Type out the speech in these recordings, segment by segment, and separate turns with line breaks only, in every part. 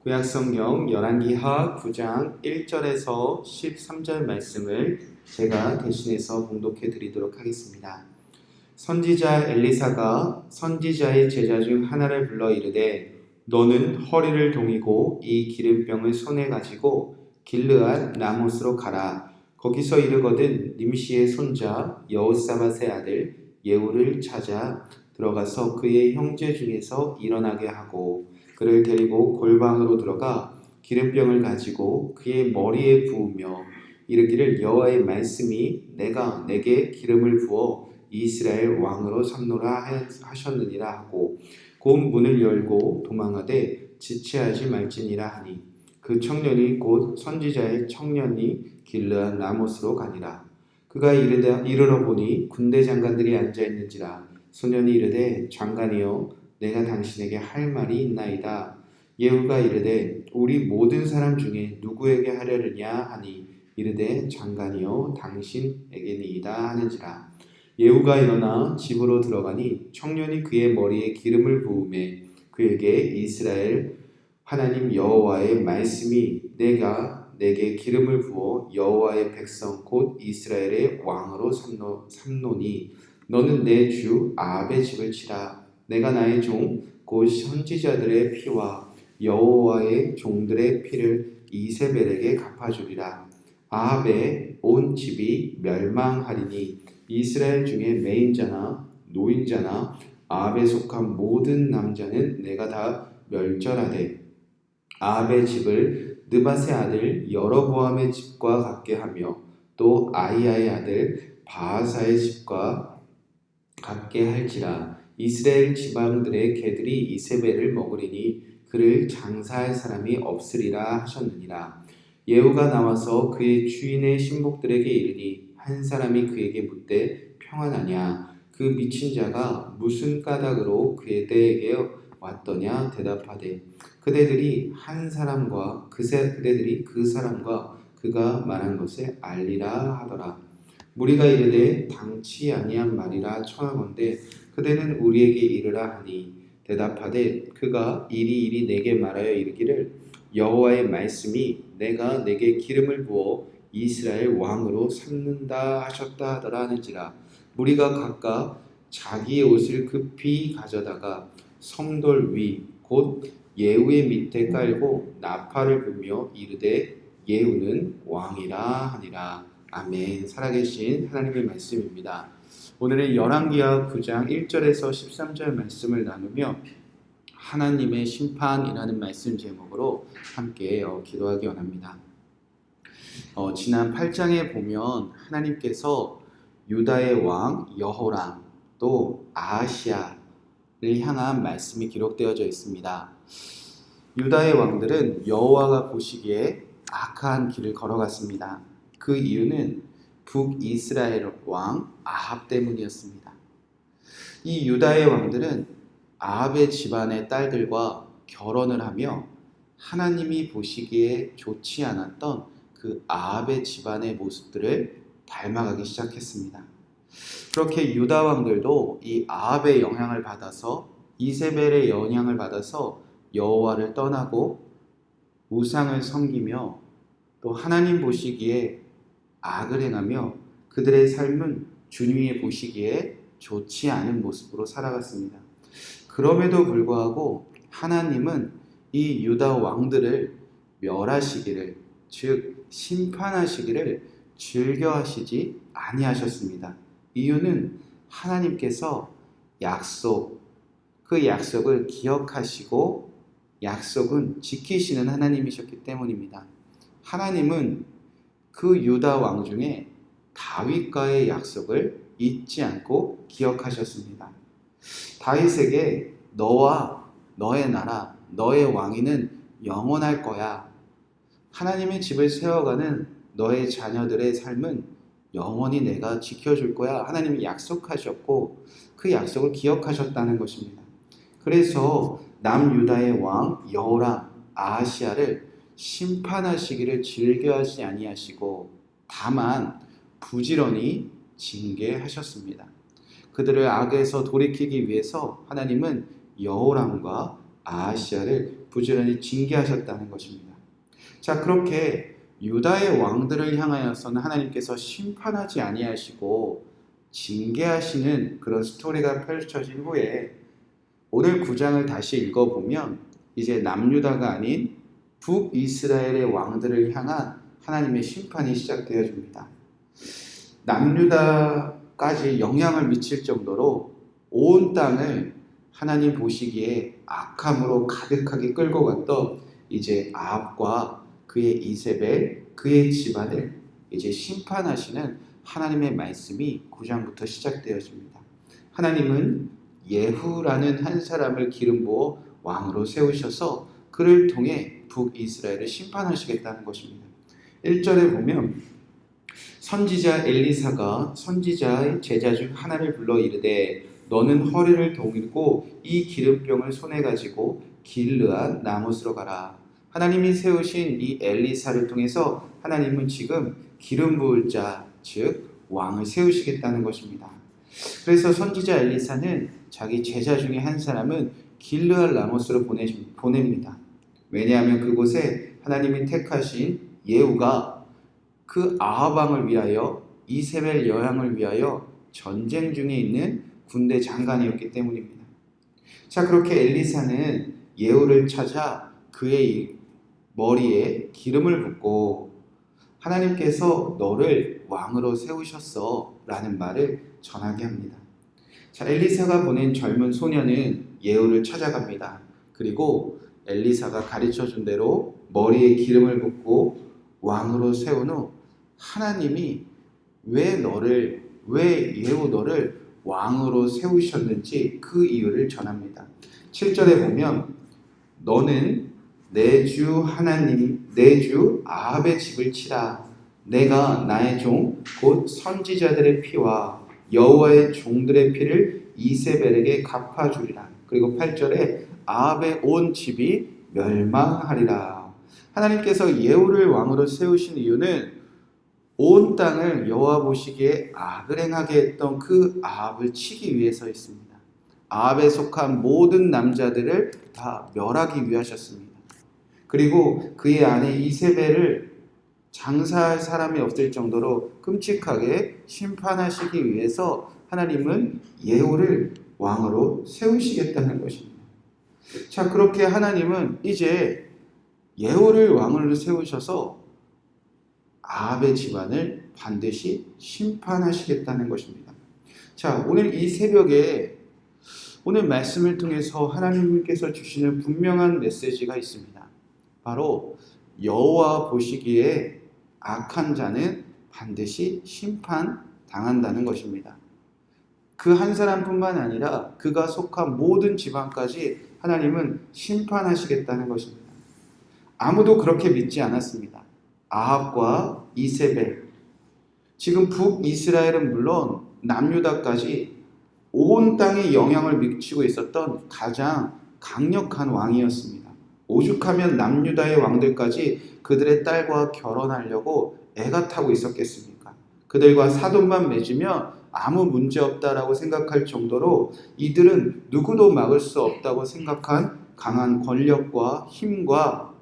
구약성경 열왕기하 9장 1절에서 13절 말씀을 제가 대신해서 봉독해 드리도록 하겠습니다. 선지자 엘리사가 선지자의 제자 중 하나를 불러 이르되 너는 허리를 동이고 이 기름병을 손에 가지고 길르앗 라못으로 가라. 거기서 이르거든 nim시의 손자 여호사밧의 아들 예후를 찾아 들어가서 그의 형제 중에서 일어나게 하고 그를 데리고 골방으로 들어가 기름병을 가지고 그의 머리에 부으며 이르기를 여호와의 말씀이 내가 내게 기름을 부어 이스라엘 왕으로 삼노라 하셨느니라 하고 곧 문을 열고 도망하되 지체하지 말지니라 하니 그 청년이 곧 선지자의 청년이 길르앗 라못으로 가니라. 그가 이르러 보니 군대 장관들이 앉아 있는지라. 소년이 이르되 장관이여 내가 당신에게 할 말이 있나이다. 예후가 이르되 우리 모든 사람 중에 누구에게 하려느냐 하니 이르되 장관이여 당신에게니이다 하는지라. 예후가 일어나 집으로 들어가니 청년이 그의 머리에 기름을 부으매 그에게 이스라엘 하나님 여호와의 말씀이 내가 내게 기름을 부어 여호와의 백성 곧 이스라엘의 왕으로 삼노니 너는 내 주 아합의 집을 치라. 내가 나의 종 곧 선지자들의 피와 여호와의 종들의 피를 이세벨에게 갚아주리라. 아합의 온 집이 멸망하리니 이스라엘 중에 매인자나 노인자나 아합에 속한 모든 남자는 내가 다 멸절하되 아합의 집을 느밧의 아들 여로보암의 집과 같게 하며 또 아히야의 아들 바하사의 집과 같게 할지라. 이스라엘 지방들의 개들이 이세벨을 먹으리니 그를 장사할 사람이 없으리라 하셨느니라. 예후가 나와서 그의 주인의 신복들에게 이르니 한 사람이 그에게 묻되 평안하냐. 그 미친 자가 무슨 까닭으로 그대에게 왔더냐 대답하되 그대들이 그 사람과 그가 말한 것을 알리라 하더라. 무리가 이르되 당치 아니한 말이라 청하건대 그대는 우리에게 이르라 하니 대답하되 그가 이리 내게 말하여 이르기를 여호와의 말씀이 내가 내게 기름을 부어 이스라엘 왕으로 삼는다 하셨다 하더라 하는지라. 무리가 각각 자기의 옷을 급히 가져다가 성돌 위 곧 예후의 밑에 깔고 나팔을 불며 이르되 예후는 왕이라 하니라. 아멘. 살아계신 하나님의 말씀입니다. 오늘은 열왕기하 9장 1절에서 13절 말씀을 나누며 하나님의 심판이라는 말씀 제목으로 함께 기도하기 원합니다. 지난 8장에 보면 하나님께서 유다의 왕 여호람 또 아하시야를 향한 말씀이 기록되어져 있습니다. 유다의 왕들은 여호와가 보시기에 악한 길을 걸어갔습니다. 그 이유는 북이스라엘 왕 아합 때문이었습니다. 이 유다의 왕들은 아합의 집안의 딸들과 결혼을 하며 하나님이 보시기에 좋지 않았던 그 아합의 집안의 모습들을 닮아가기 시작했습니다. 그렇게 유다 왕들도 이 아합의 영향을 받아서 이세벨의 영향을 받아서 여호와를 떠나고 우상을 섬기며 또 하나님 보시기에 악을 행하며 그들의 삶은 주님이 보시기에 좋지 않은 모습으로 살아갔습니다. 그럼에도 불구하고 하나님은 이 유다 왕들을 멸하시기를 즉 심판하시기를 즐겨하시지 아니하셨습니다. 이유는 하나님께서 그 약속을 기억하시고 약속은 지키시는 하나님이셨기 때문입니다. 하나님은 그 유다 왕 중에 다윗과의 약속을 잊지 않고 기억하셨습니다. 다윗에게 너와 너의 나라, 너의 왕위는 영원할 거야. 하나님의 집을 세워가는 너의 자녀들의 삶은 영원히 내가 지켜줄 거야. 하나님이 약속하셨고 그 약속을 기억하셨다는 것입니다. 그래서 남유다의 왕 여호람 아하시야를 심판하시기를 즐겨하지 아니하시고 다만 부지런히 징계하셨습니다. 그들을 악에서 돌이키기 위해서 하나님은 여호람과 아하시야를 부지런히 징계하셨다는 것입니다. 자, 그렇게 유다의 왕들을 향하여서는 하나님께서 심판하지 아니하시고 징계하시는 그런 스토리가 펼쳐진 후에 오늘 9장을 다시 읽어보면 이제 남유다가 아닌 북이스라엘의 왕들을 향한 하나님의 심판이 시작되어집니다. 남유다까지 영향을 미칠 정도로 온 땅을 하나님 보시기에 악함으로 가득하게 끌고 갔던 이제 아합과 그의 이세벨, 그의 집안을 이제 심판하시는 하나님의 말씀이 9장부터 시작되어집니다. 하나님은 예후라는 한 사람을 기름 부어 왕으로 세우셔서 그를 통해 북이스라엘을 심판하시겠다는 것입니다. 1절에 보면 선지자 엘리사가 선지자의 제자 중 하나를 불러 이르되 너는 허리를 동이고 이 기름병을 손에 가지고 길르앗 나못으로 가라. 하나님이 세우신 이 엘리사를 통해서 하나님은 지금 기름 부을 자, 즉 왕을 세우시겠다는 것입니다. 그래서 선지자 엘리사는 자기 제자 중에 한 사람은 길르앗 라못으로 보냅니다. 왜냐하면 그곳에 하나님이 택하신 예후가 그 아합 왕을 위하여 이세벨 여왕을 위하여 전쟁 중에 있는 군대 장관이었기 때문입니다. 자, 그렇게 엘리사는 예후를 찾아 그의 머리에 기름을 붓고 하나님께서 너를 왕으로 세우셨어 라는 말을 전하게 합니다. 자, 엘리사가 보낸 젊은 소년은 예후를 찾아갑니다. 그리고 엘리사가 가르쳐준 대로 머리에 기름을 붓고 왕으로 세운 후 하나님이 왜 예후 너를 왕으로 세우셨는지 그 이유를 전합니다. 7절에 보면 너는 내 주 하나님, 내 주 아합의 집을 치라. 내가 나의 종 곧 선지자들의 피와 여호와의 종들의 피를 이세벨에게 갚아주리라. 그리고 8절에 아합의 온 집이 멸망하리라. 하나님께서 예후를 왕으로 세우신 이유는 온 땅을 여호와 보시기에 악을 행하게 했던 그 아합을 치기 위해서였습니다. 아합에 속한 모든 남자들을 다 멸하기 위하셨습니다. 그리고 그의 아내 이세벨을 장사할 사람이 없을 정도로 끔찍하게 심판하시기 위해서 하나님은 예후를 왕으로 세우시겠다는 것입니다. 자, 그렇게 하나님은 이제 예후를 왕으로 세우셔서 아합의 집안을 반드시 심판하시겠다는 것입니다. 자, 오늘 이 새벽에 오늘 말씀을 통해서 하나님께서 주시는 분명한 메시지가 있습니다. 바로 여호와 보시기에 악한 자는 반드시 심판당한다는 것입니다. 그 한 사람뿐만 아니라 그가 속한 모든 집안까지 하나님은 심판하시겠다는 것입니다. 아무도 그렇게 믿지 않았습니다. 아합과 이세벨, 지금 북이스라엘은 물론 남유다까지 온 땅에 영향을 미치고 있었던 가장 강력한 왕이었습니다. 오죽하면 남유다의 왕들까지 그들의 딸과 결혼하려고 애가 타고 있었겠습니까? 그들과 사돈만 맺으면 아무 문제 없다라고 생각할 정도로 이들은 누구도 막을 수 없다고 생각한 강한 권력과 힘과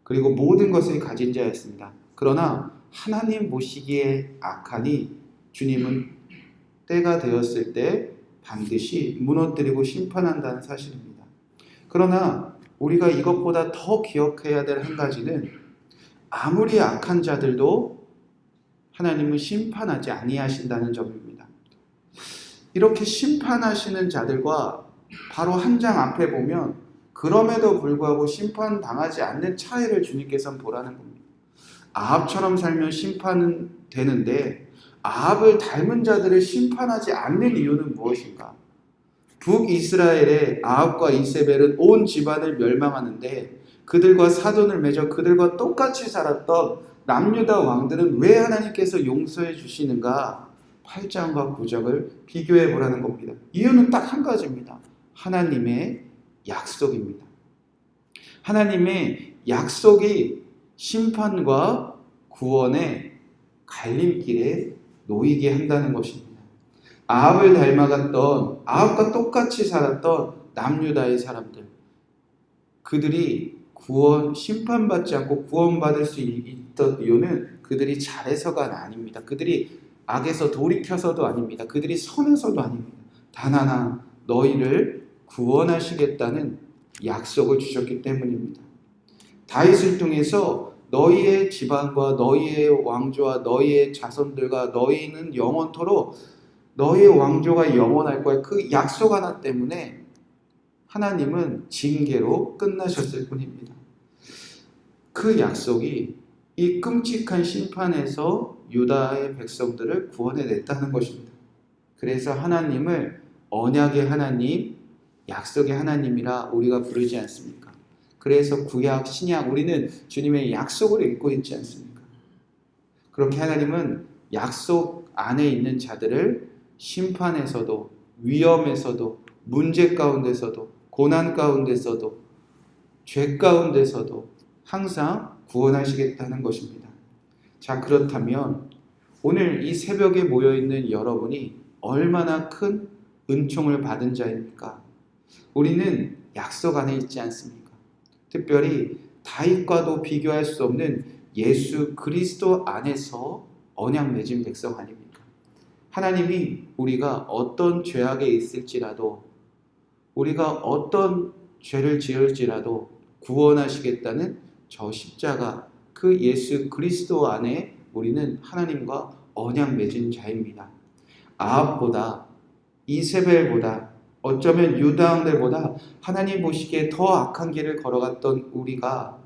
그리고 모든 것을 가진 자였습니다. 그러나 하나님 보시기에 악하니 주님은 때가 되었을 때 반드시 무너뜨리고 심판한다는 사실입니다. 그러나 우리가 이것보다 더 기억해야 될 한 가지는 아무리 악한 자들도 하나님은 심판하지 아니하신다는 점입니다. 이렇게 심판하시는 자들과 바로 한 장 앞에 보면 그럼에도 불구하고 심판당하지 않는 차이를 주님께서는 보라는 겁니다. 아합처럼 살면 심판은 되는데 아합을 닮은 자들을 심판하지 않는 이유는 무엇인가? 북이스라엘의 아합과 이세벨은 온 집안을 멸망하는데 그들과 사돈을 맺어 그들과 똑같이 살았던 남유다 왕들은 왜 하나님께서 용서해 주시는가? 8장과 9장을 비교해 보라는 겁니다. 이유는 딱 한 가지입니다. 하나님의 약속입니다. 하나님의 약속이 심판과 구원의 갈림길에 놓이게 한다는 것입니다. 아합을 닮아갔던, 아합과 똑같이 살았던 남유다의 사람들, 그들이 심판받지 않고 구원받을 수 있던 이유는 그들이 잘해서가 아닙니다. 그들이 악에서 돌이켜서도 아닙니다. 그들이 선해서도 아닙니다. 단 하나 너희를 구원하시겠다는 약속을 주셨기 때문입니다. 다윗을 통해서 너희의 집안과 너희의 왕조와 너희의 자손들과 너희는 영원토록 너희의 왕조가 영원할 거야. 그 약속 하나 때문에 하나님은 징계로 끝나셨을 뿐입니다. 그 약속이 이 끔찍한 심판에서 유다의 백성들을 구원해냈다는 것입니다. 그래서 하나님을 언약의 하나님, 약속의 하나님이라 우리가 부르지 않습니까? 그래서 구약, 신약 우리는 주님의 약속을 읽고 있지 않습니까? 그렇게 하나님은 약속 안에 있는 자들을 심판에서도 위험에서도 문제 가운데서도 고난 가운데서도 죄 가운데서도 항상 구원하시겠다는 것입니다. 자, 그렇다면 오늘 이 새벽에 모여있는 여러분이 얼마나 큰 은총을 받은 자입니까? 우리는 약속 안에 있지 않습니까? 특별히 다윗과도 비교할 수 없는 예수 그리스도 안에서 언약 맺은 백성 아닙니까? 하나님이 우리가 어떤 죄악에 있을지라도 우리가 어떤 죄를 지을지라도 구원하시겠다는 저 십자가 그 예수 그리스도 안에 우리는 하나님과 언약 맺은 자입니다. 아합보다 이세벨보다 어쩌면 유다 왕들보다 하나님 보시기에 더 악한 길을 걸어갔던 우리가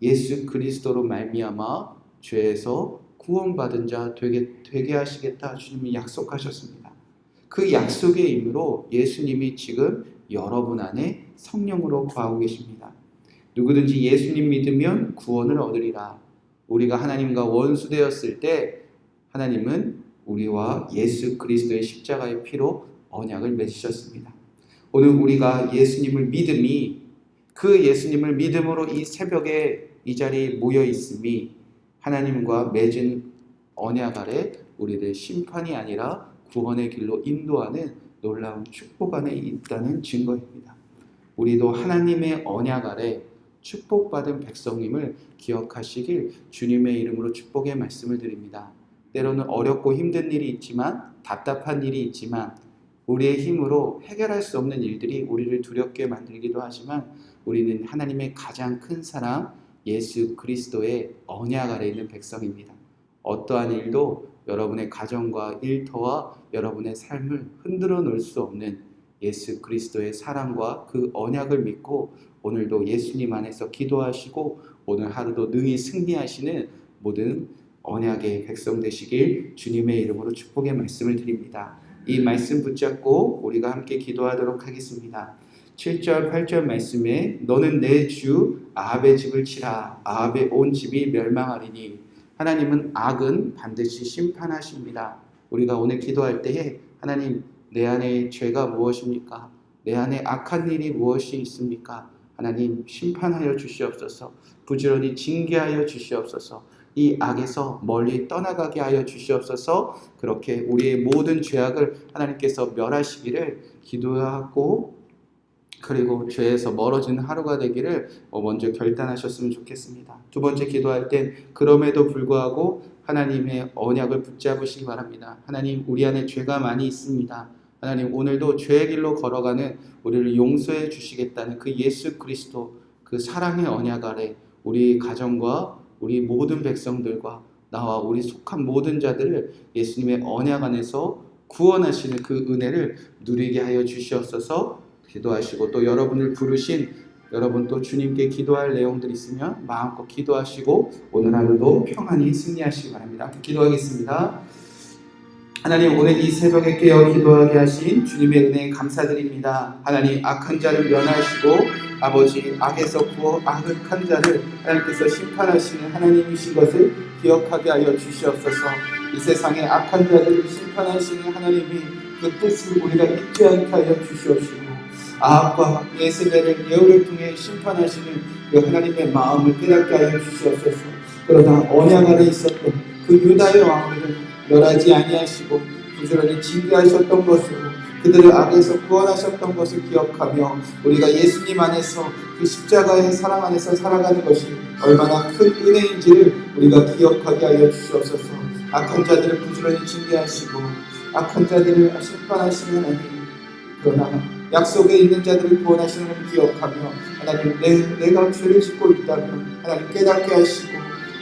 예수 그리스도로 말미암아 죄에서 구원받은 자 되게 하시겠다 주님이 약속하셨습니다. 그 약속의 의미로 예수님이 지금 여러분 안에 성령으로 거하고 계십니다. 누구든지 예수님 믿으면 구원을 얻으리라. 우리가 하나님과 원수되었을 때 하나님은 우리와 예수 그리스도의 십자가의 피로 언약을 맺으셨습니다. 오늘 우리가 예수님을 믿음이 그 예수님을 믿음으로 이 새벽에 이 자리에 모여 있음이 하나님과 맺은 언약 아래 우리를 심판이 아니라 구원의 길로 인도하는 놀라운 축복 안에 있다는 증거입니다. 우리도 하나님의 언약 아래 축복받은 백성임을 기억하시길 주님의 이름으로 축복의 말씀을 드립니다. 때로는 어렵고 힘든 일이 있지만 답답한 일이 있지만 우리의 힘으로 해결할 수 없는 일들이 우리를 두렵게 만들기도 하지만 우리는 하나님의 가장 큰 사랑 예수 그리스도의 언약 아래 있는 백성입니다. 어떠한 일도 여러분의 가정과 일터와 여러분의 삶을 흔들어 놓을 수 없는 예수 그리스도의 사랑과 그 언약을 믿고 오늘도 예수님 안에서 기도하시고 오늘 하루도 능히 승리하시는 모든 언약의 백성 되시길 주님의 이름으로 축복의 말씀을 드립니다. 이 말씀 붙잡고 우리가 함께 기도하도록 하겠습니다. 7절 8절 말씀에 너는 내 주 아합의 집을 치라. 아합의 온 집이 멸망하리니 하나님은 악은 반드시 심판하십니다. 우리가 오늘 기도할 때에 하나님 내 안에 죄가 무엇입니까? 내 안에 악한 일이 무엇이 있습니까? 하나님 심판하여 주시옵소서. 부지런히 징계하여 주시옵소서. 이 악에서 멀리 떠나가게 하여 주시옵소서. 그렇게 우리의 모든 죄악을 하나님께서 멸하시기를 기도하고 그리고 죄에서 멀어지는 하루가 되기를 먼저 결단하셨으면 좋겠습니다. 두 번째 기도할 땐 그럼에도 불구하고 하나님의 언약을 붙잡으시기 바랍니다. 하나님 우리 안에 죄가 많이 있습니다. 하나님 오늘도 죄의 길로 걸어가는 우리를 용서해 주시겠다는 그 예수 그리스도 그 사랑의 언약 아래 우리 가정과 우리 모든 백성들과 나와 우리 속한 모든 자들을 예수님의 언약 안에서 구원하시는 그 은혜를 누리게 하여 주시옵소서. 기도하시고 또 여러분을 부르신 여러분 또 주님께 기도할 내용들이 있으면 마음껏 기도하시고 오늘 하루도 평안히 승리하시기 바랍니다. 기도하겠습니다. 하나님 오늘 이 새벽에 깨어 기도하게 하신 주님의 은혜에 감사드립니다. 하나님 악한 자를 면하시고 아버지 악에서 악한 자를 하나님께서 심판하시는 하나님이신 것을 기억하게 하여 주시옵소서. 이 세상에 악한 자들을 심판하시는 하나님이 그 뜻을 우리가 잊지 않게 하여 주시옵시고 아합과 예세벨을 예후를 통해 심판하시는 그 하나님의 마음을 깨닫게 하여 주시옵소서. 그러나 언약 안에 있었던 그 유다의 왕들을 멸하지 아니하시고 부지런히 징계하셨던 것으로 그들을 악에서 구원하셨던 것을 기억하며 우리가 예수님 안에서 그 십자가의 사랑 안에서 살아가는 것이 얼마나 큰 은혜인지를 우리가 기억하게 하여 주시옵소서. 악한 자들을 부지런히 징계하시고 악한 자들을 심판하시는 하나님, 그러나 약속에 있는 자들을 구원하시는 하나님 기억하며 하나님, 내가 죄를 짓고 있다면 하나님 깨닫게 하시고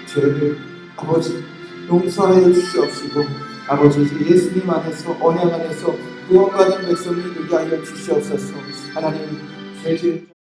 죄를 아버지 용서하여 주시옵시고 아버지 예수님 안에서 언약 안에서 구원받은 백성이 되게 하여 주시옵소서. 하나님, 죄 지은